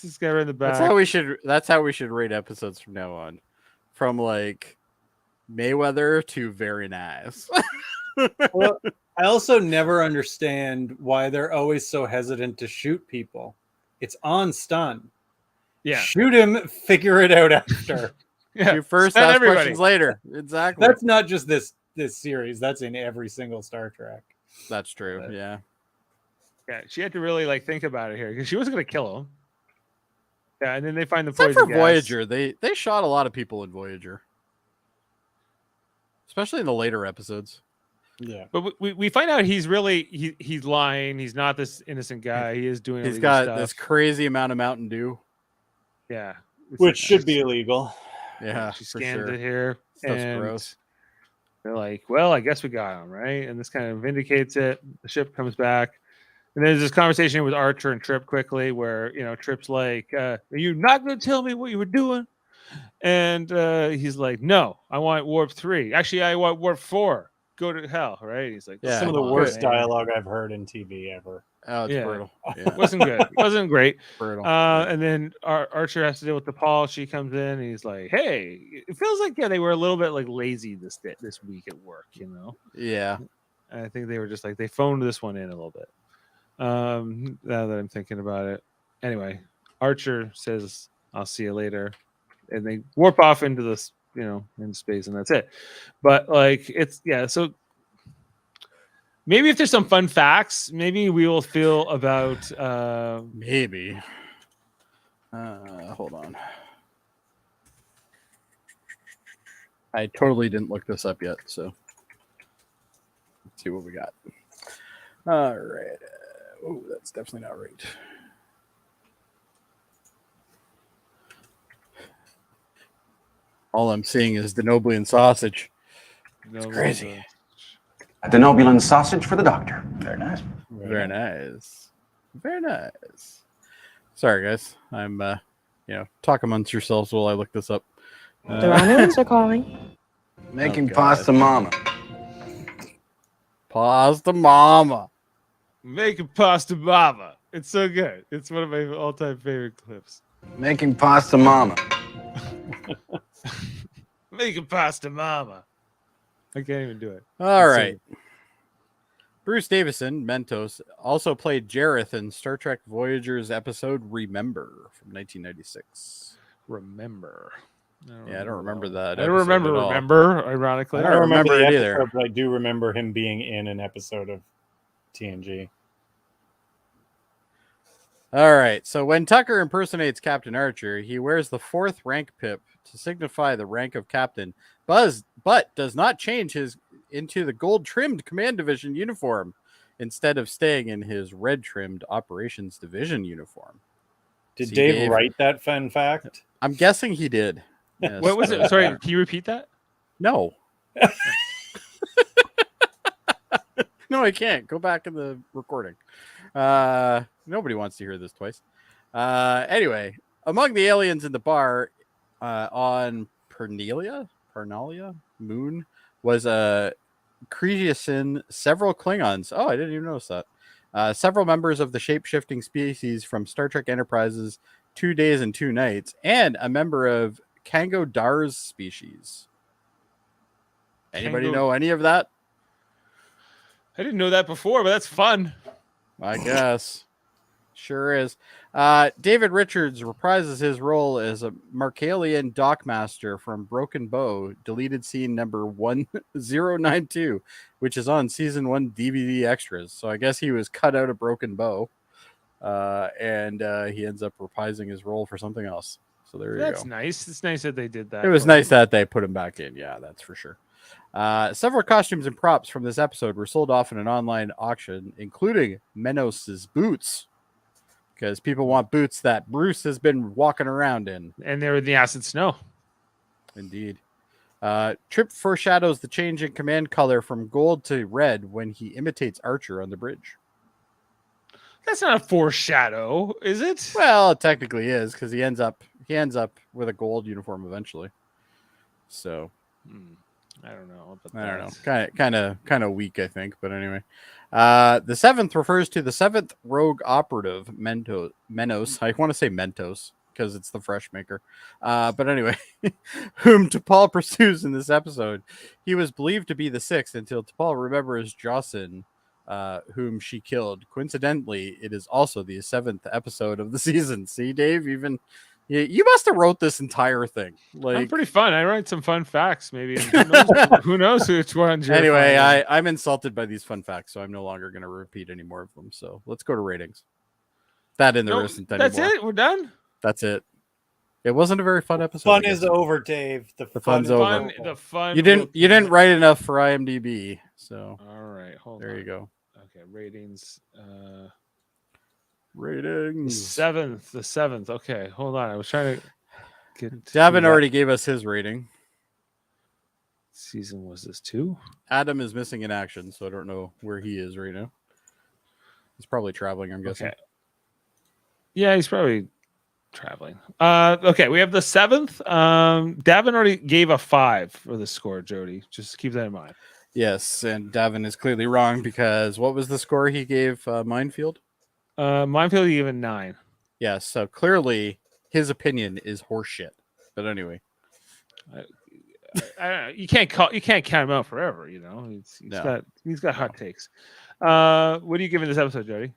this guy right in the back. That's how we should rate episodes from now on. From like Mayweather to very nice. Well, I also never understand why they're always so hesitant to shoot people. It's on stun. Yeah. Shoot him, figure it out after. Yeah. You first, ask questions later. Exactly. That's not just this series. That's in every single Star Trek. That's true. Yeah. Yeah, she had to really think about it here because she wasn't going to kill him. Yeah, and then they find the poison poison for gas. Voyager. They shot a lot of people in Voyager, especially in the later episodes. Yeah, but we find out he's lying. He's not this innocent guy. He is doing. He's got this crazy amount of Mountain Dew. Yeah, which should be illegal. Yeah, she scanned it here. Stuff's and gross. They're like, "Well, I guess we got him, right?" And this kind of vindicates it. The ship comes back. And there's this conversation with Archer and Trip quickly where, Trip's like, are you not going to tell me what you were doing? And he's like, no, I want warp 3. Actually, I want warp 4. Go to hell, right? He's like, some of the worst dialogue I've heard in TV ever. Oh, it's brutal. Yeah. It wasn't good. It wasn't great. Brutal. And then Archer has to deal with T'Pol. She comes in and he's like, hey, it feels like, they were a little bit lazy this week at work, Yeah. And I think they were just they phoned this one in a little bit. Now that I'm thinking about it. Anyway, Archer says, I'll see you later. And they warp off into this, in space, and that's it. But so maybe if there's some fun facts, maybe we will feel about maybe. Hold on. I totally didn't look this up yet, so let's see what we got. All right. Oh, that's definitely not right. All I'm seeing is Denobulan sausage. It's crazy. A Denobulan sausage for the doctor. Very nice. Very nice. Very nice. Sorry, guys. I'm, talk amongst yourselves while I look this up. The Romulans are calling. Making pasta mama. Pasta mama. Making pasta mama. It's so good. It's one of my all-time favorite clips. Making pasta mama. Making pasta mama. I can't even do it. All right. Bruce Davison, Mentos, also played Jareth in Star Trek Voyager's episode Remember from 1996. Remember. I don't remember that. I don't remember. Ironically, I don't remember it the either. episode, but I do remember him being in an episode of TNG. All right. So when Tucker impersonates Captain Archer, he wears the 4th rank pip to signify the rank of captain, but does not change his into the gold-trimmed Command Division uniform, instead of staying in his red-trimmed Operations Division uniform. Did Dave write that fun fact? I'm guessing he did. Yes. What was it? Sorry, can you repeat that? No. No, I can't. Go back in the recording. Nobody wants to hear this twice. Anyway, among the aliens in the bar on Pernalia Moon was a Cretiasin, several Klingons. Oh, I didn't even notice that. Several members of the shape-shifting species from Star Trek Enterprise's 2 Days and 2 Nights, and a member of Kango Dar's species. Anybody know any of that? I didn't know that before, but that's fun. I guess. Sure is. David Richards reprises his role as a Markalian dockmaster from Broken Bow, deleted scene number 1092, which is on season 1 DVD extras. So I guess he was cut out of Broken Bow, and he ends up reprising his role for something else. So there you go. That's nice. It's nice that they did that. It was nice that they put him back in. Yeah, that's for sure. Several costumes and props from this episode were sold off in an online auction, including Menos's boots, because people want boots that Bruce has been walking around in. And they were in the acid snow. Indeed. Trip foreshadows the change in command color from gold to red when he imitates Archer on the bridge. That's not a foreshadow, is it? Well, it technically is, because he ends up with a gold uniform eventually. So I don't know. I don't know. Kind of weak, I think. But anyway, the 7th refers to the 7th rogue operative, Menos. I want to say Mentos because it's the fresh maker. But anyway, whom T'Pol pursues in this episode. He was believed to be the 6th until T'Pol remembers Jocelyn, whom she killed. Coincidentally, it is also the 7th episode of the season. See, Dave, even... You must have wrote this entire thing. I'm pretty fun. I write some fun facts, maybe. Who knows which ones? Anyway, I'm insulted by these fun facts, so I'm no longer going to repeat any more of them. So let's go to ratings. There isn't anymore. That's it. We're done. That's it. It wasn't a very fun episode. Fun is over, Dave. The fun's over. The fun. You didn't write enough for IMDb, so all right. Hold there on. you go. Okay, ratings. Ratings. The 7th. Okay, hold on. I was trying to get. Davin already gave us his rating. Season was this 2? Adam is missing in action, so I don't know where he is right now. He's probably traveling, I'm guessing. Okay. Yeah, he's probably traveling. Okay, we have the 7th. Davin already gave a 5 for the score, Jody. Just keep that in mind. Yes, and Davin is clearly wrong because what was the score he gave Minefield? Minefield, you gave a 9. Yes, so clearly his opinion is horseshit. But anyway, you can't count him out forever. You know, he's got hot takes. What are you giving this episode, Jody?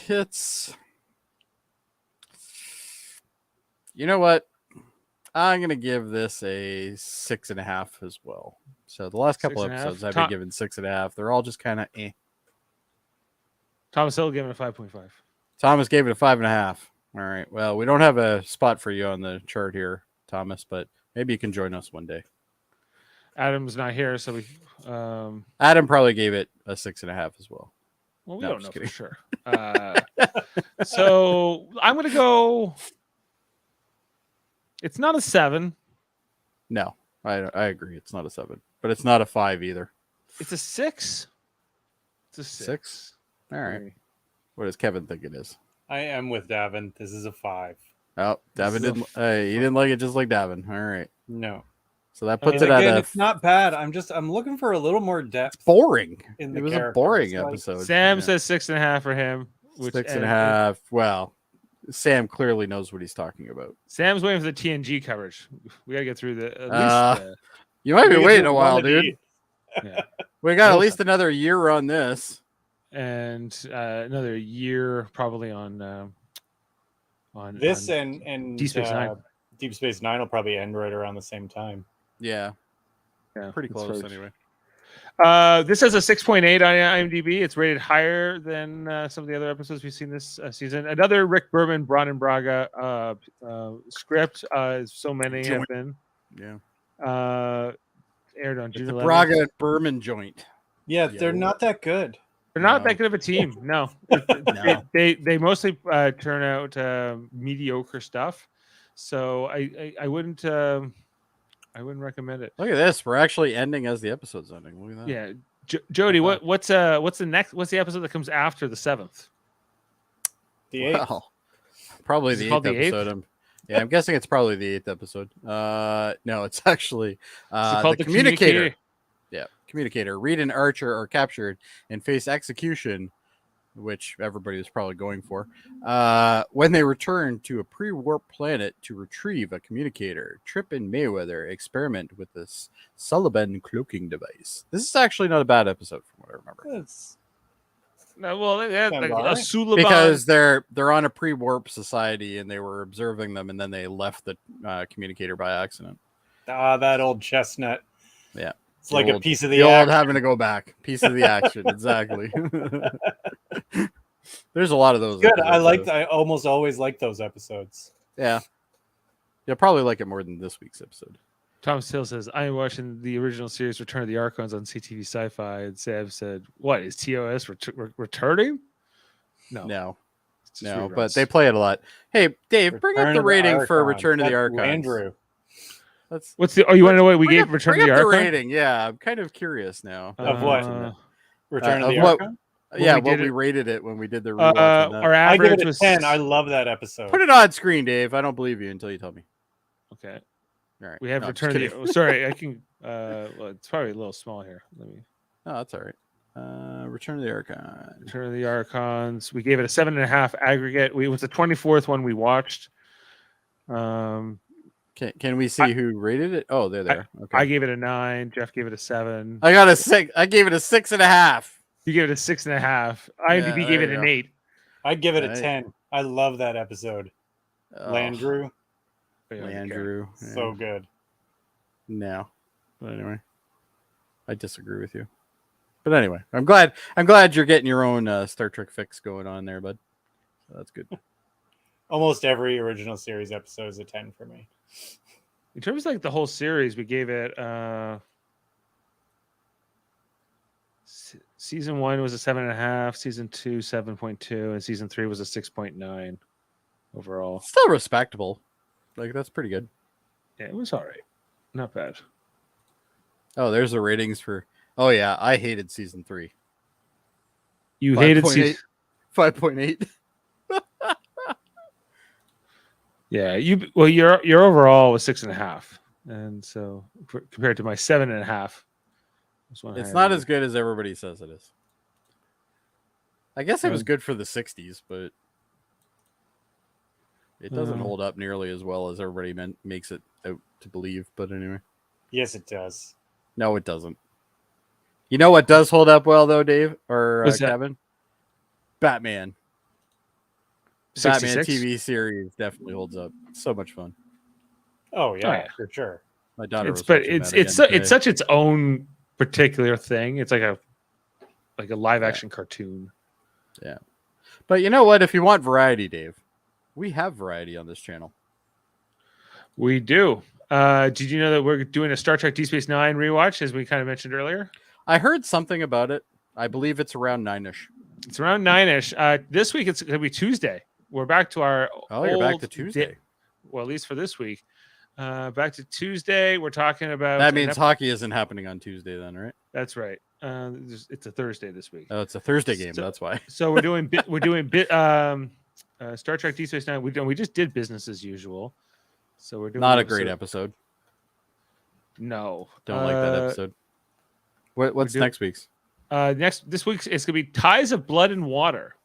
It's, you know what? I'm gonna give this a 6.5 as well. So the last couple episodes I've been given 6.5. They're all just kind of eh. Thomas Hill gave it a 5.5. Thomas gave it a 5.5. All right. Well, we don't have a spot for you on the chart here, Thomas, but Maybe you can join us one day. Adam's not here, so we. Adam probably gave it a 6.5 as well. Well, we No, don't I'm know just for sure. So I'm going to go. It's not a 7. No, I agree. It's not a 7, but it's not a 5 either. It's a 6. It's a 6. All right. What does Kevin think it is? I am with Davin. This is a 5. Oh, Davin didn't. He didn't like it just like Davin. All right. No. So that I mean, puts it at again, a. it's not bad. I'm looking for a little more depth. Boring. In It the was a characters, boring like- episode. Sam says 6.5 for him. Which 6.5. Well, Sam clearly knows what he's talking about. Sam's waiting for the TNG coverage. We got to get through the. At least, You might be We waiting do a while, one of dude. these. yeah. We got at least another year on this. And another year probably on This on and Deep Space Nine. Deep Space Nine will probably end right around the same time. Yeah, yeah, pretty it's close right. anyway. This has a 6.8 on IMDb. It's rated higher than some of the other episodes we've seen this season. Another Rick Berman, Brannon Braga script. So many have been. Yeah. Aired on It's June the 11th. Braga and Berman joint. Yeah, they're not that good. They're not No. that good of a team. No, No. they mostly turn out mediocre stuff. So I wouldn't recommend it. Look at this. We're actually ending as the episode's ending. Look at that. Yeah, Jody, what's the episode that comes after the 7th? The 8th. Well, probably Is it the called 8th the 8th? episode. I'm guessing it's probably the 8th episode. No, it's actually Is it called the the communicator. Yeah, communicator. Reed and Archer are captured and face execution, which everybody was probably going for, when they return to a pre-warp planet to retrieve a communicator. Trip and Mayweather experiment with this Sullivan cloaking device. This is actually not a bad episode from what I remember. It's, No, well, they had like Alright. a Suliban. Because they're on a pre-warp society and they were observing them, and then they left the communicator by accident. that old chestnut. Yeah. It's like a old- piece of The the old act. having to go back. Piece of the action. Exactly. There's a lot of those. Good. episodes, though. I almost always like those episodes. Yeah. You'll probably like it more than this week's episode. Thomas Hill says, I am watching the original series Return of the Archons on CTV Sci-Fi. And Sam said, what, is TOS returning? No. It's just No, reruns. but they play it a lot. Hey, Dave, bring up Return the of the rating for Archons. Return of the That's Archons. Andrew. Let's What's the? Oh, you want to know what we bring gave up, Return bring of the up the Archon? rating. Yeah, I'm kind of curious now. Of what? Return of the of what- Archon? Yeah, we what did we it- rated it when we did the rewatch. on that. Our I give average it a was 10. I love that episode. Put it on screen, Dave. I don't believe you until you tell me. Okay. All right. We have No, I'm just Return of kidding. the. Sorry, I can. Well, it's probably a little small here. Let me. No, that's all right. Return of the Archon. Return of the Archons. We gave it a 7.5 aggregate. It was the 24th one we watched. Can we see who rated it? Oh, they're there. Okay. I gave it a 9. Jeff gave it a 7. I got a 6. I gave it a 6.5. You gave it a 6.5. IMDb there gave it you an go. 8. I'd give it a Right. 10. I love that episode. Oh, Landrew. Landrew. So good. No. But anyway, I disagree with you. But anyway, I'm glad you're getting your own Star Trek fix going on there, bud. So that's good. Almost every original series episode is a 10 for me. In terms of like the whole series, we gave it season 1 was a 7.5, season 2 7.2, and season 3 was a 6.9 overall. Still respectable. Like that's pretty good. Yeah, it was all right. Not bad. Oh, there's the ratings for. Oh yeah, I hated season 3. You hated 5.8. season. 5.8. Yeah, your overall was 6.5, and so compared to my 7.5, It's not as good as everybody says it is. I guess it was good for the 60s, but it doesn't hold up nearly as well as everybody makes it out to believe. But anyway, Yes, it does. no, it doesn't. You know what does hold up well though, Dave or What's that? Kevin? Batman. 66? Batman TV series definitely holds up. So much fun. Oh, yeah, yeah. for sure. My daughter. It's was but watching it's that it's again it's such its own particular thing. It's like a live action cartoon. today. But you know what? If you want variety, Dave, we have variety on this channel. We do. Did you know that we're doing a Star Trek Deep Space Nine rewatch, as we kind of mentioned earlier? I heard something about it. I believe it's around 9ish. It's around 9ish. This week it's going to be Tuesday. We're back to our you're back to Tuesday. Well, at least for this week. Back to Tuesday. We're talking about that means hockey isn't happening on Tuesday, then, right? That's right. It's a Thursday this week. Oh, it's a Thursday game. That's why. So we're doing Star Trek Deep Space Nine. We just did business as usual. So we're doing not a great episode. No, don't like that episode. What's next week's? This week's it's gonna be Ties of Blood and Water,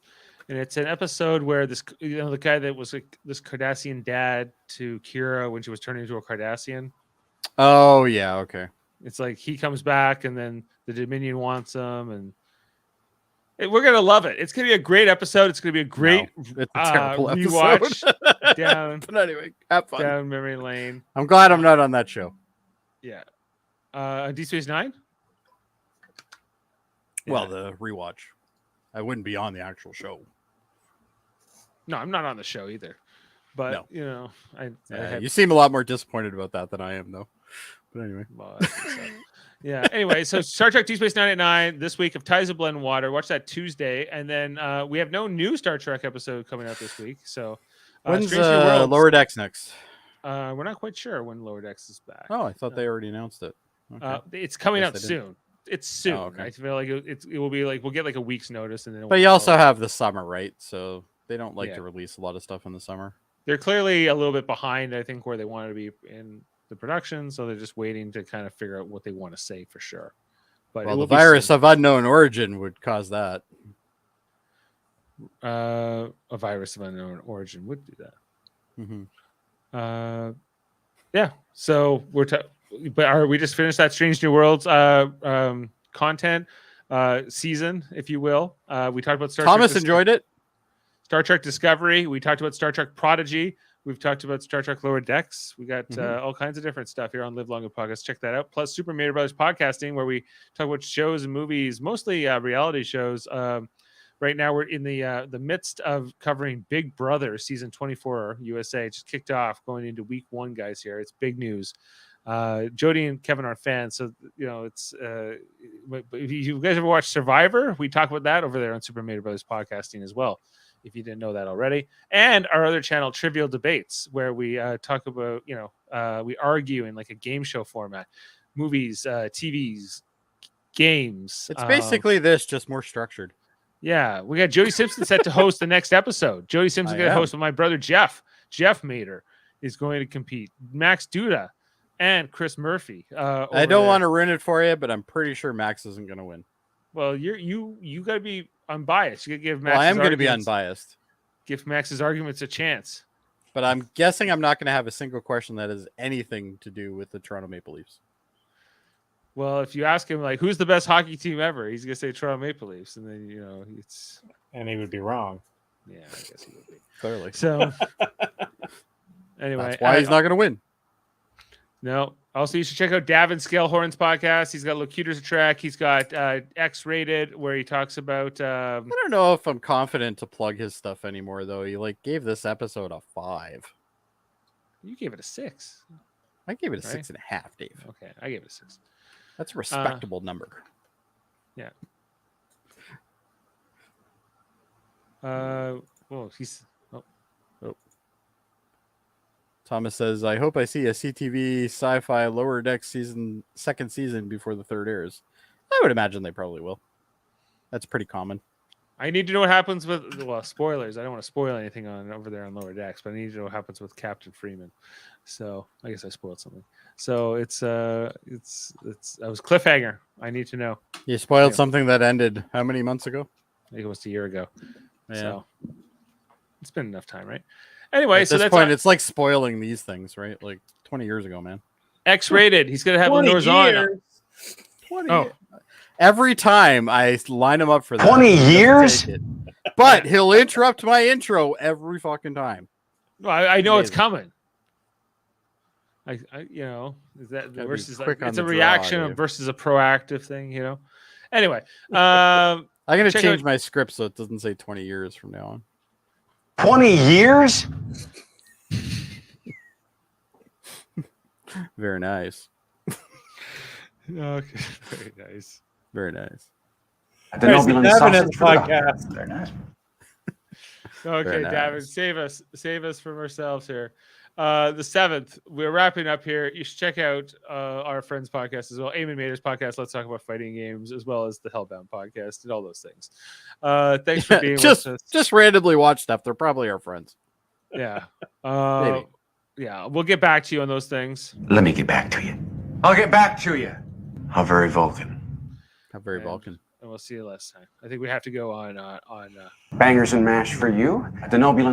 and it's an episode where the guy that was like this Cardassian dad to Kira when she was turning into a Cardassian. Oh yeah, okay. It's like he comes back, and then the Dominion wants him, and we're gonna love it. It's gonna be a great episode. It's gonna be a great it's a terrible rewatch episode. down. But anyway, have fun. Down memory lane. I'm glad I'm not on that show. Yeah. Deep Space Nine. Well, the rewatch. I wouldn't be on the actual show. No, I'm not on the show either. But no. You know, you seem a lot more disappointed about that than I am, though. But anyway. Well, yeah. Anyway, so Star Trek Deep Space Nine at 9 this week of Ties of Blood and Water. Watch that Tuesday, and then we have no new Star Trek episode coming out this week. So when's Lower Decks next? We're not quite sure when Lower Decks is back. Oh, I thought they already announced it. Okay. It's coming out soon. It's soon. Oh, okay. I feel like it will be like we'll get like a week's notice, and then. But you also have the summer, right? So they don't like to release a lot of stuff in the summer. They're clearly a little bit behind, I think, where they wanted to be in the production, so they're just waiting to kind of figure out what they want to say for sure. But the virus of unknown origin would cause that. A virus of unknown origin would do that. Mm-hmm. Yeah. So we just finished that Strange New Worlds content season, if you will. We talked about Thomas enjoyed it. Star Trek Discovery. We talked about Star Trek Prodigy. We've talked about Star Trek Lower Decks. We got all kinds of different stuff here on Live Longer Podcast. Check that out. Plus Super Mario Brothers Podcasting, where we talk about shows and movies, mostly reality shows. Right now, we're in the midst of covering Big Brother season 24 USA. It just kicked off going into week 1, guys. Here, it's big news. Jody and Kevin are fans, so you know it's. If you guys ever watched Survivor, we talk about that over there on Super Mario Brothers Podcasting as well. If you didn't know that already, and our other channel, Trivial Debates, where we talk about, we argue in like a game show format, movies, TVs, games. It's basically this, just more structured. Yeah, we got Jody Simpson set to host the next episode. Jody Simpson going to host with my brother Jeff. Jeff Mater is going to compete. Max Duda and Chris Murphy. I don't want to ruin it for you, but I'm pretty sure Max isn't going to win. Well, you got to be unbiased. You got to give Max. Well, I am going to be unbiased. Give Max's arguments a chance. But I'm guessing I'm not going to have a single question that has anything to do with the Toronto Maple Leafs. Well, if you ask him like who's the best hockey team ever, he's going to say Toronto Maple Leafs, and then and he would be wrong. Yeah, I guess he would be. Clearly. So anyway, that's why he's not going to win. No. Also, you should check out Davin Scalehorn's podcast. He's got Locutors of Trek. He's got X-Rated, where he talks about. I don't know if I'm confident to plug his stuff anymore, though. He gave this episode a 5. You gave it a 6. I gave it a 6.5, Dave. Okay, I gave it a 6. That's a respectable number. Yeah. Well, he's. Thomas says, I hope I see a CTV sci-fi Lower Deck second season before the 3rd airs. I would imagine they probably will. That's pretty common. I need to know what happens with, spoilers. I don't want to spoil anything over there on Lower Decks, but I need to know what happens with Captain Freeman. So I guess I spoiled something. So it's I was cliffhanger. I need to know. You spoiled something that ended how many months ago? I think it was a year ago. Yeah. So it's been enough time, right? Anyway, at so this that's point, it's like spoiling these things, right? Like 20 years ago, man. X-rated. He's gonna have Lenore's on. 20 Every time I line him up for that. 20 years? But he'll interrupt my intro every fucking time. No, I know it's coming. I is that versus it's a reaction versus a proactive thing, Anyway, I'm gonna change my script so it doesn't say 20 years from now on. 20 years? Very nice. Okay, very nice. Very nice. The Nobulan sausage podcast. Very nice. Okay, nice. David, save us from ourselves here. The 7th, we're wrapping up here. You should check out our friends' podcast as well. Eamon Mader's podcast, Let's Talk About Fighting Games, as well as the Hellbound podcast and all those things. Thanks for being with us. Just randomly watch stuff. They're probably our friends. Yeah. Maybe. Yeah, we'll get back to you on those things. Let me get back to you. I'll get back to you. How very Vulcan. How very Vulcan. And we'll see you last time. I think we have to go on Bangers and mash for you. The Nobulan